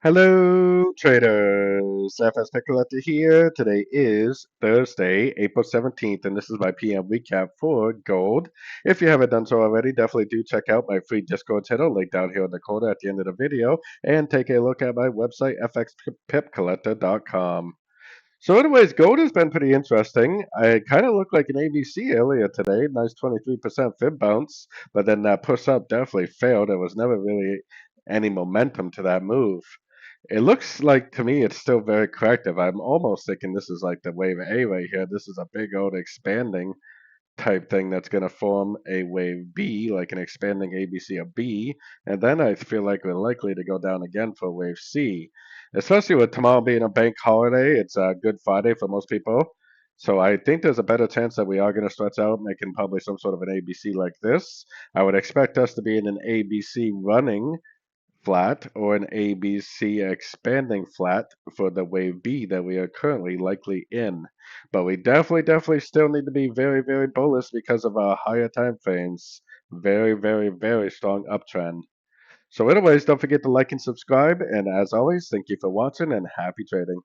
Hello, traders. FX Pip Collector here. Today is Thursday, April 17th, and this is my PM recap for gold. If you haven't done so already, definitely do check out my free Discord channel linked down here in the corner at the end of the video, and take a look at my website, fxpipcollector.com. So, anyways, gold has been pretty interesting. I kind of looked like an ABC earlier today, nice 23% fib bounce, but then that push up definitely failed. There was never really any momentum to that move. It looks like to me it's still very corrective. I'm almost thinking this is like the wave A right here. This is a big old expanding type thing that's going to form a wave B, like an expanding ABC of B, and then I feel like we're likely to go down again for wave C, especially with tomorrow being a bank holiday. It's a Good Friday for most people. So I think there's a better chance that we are going to stretch out, making probably some sort of an ABC like this. I would expect us to be in an ABC running flat or an ABC expanding flat for the wave B that we are currently likely in. But we definitely still need to be very bullish because of our higher time frames. Very strong uptrend. So anyways, don't forget to like and subscribe. And as always, thank you for watching and happy trading.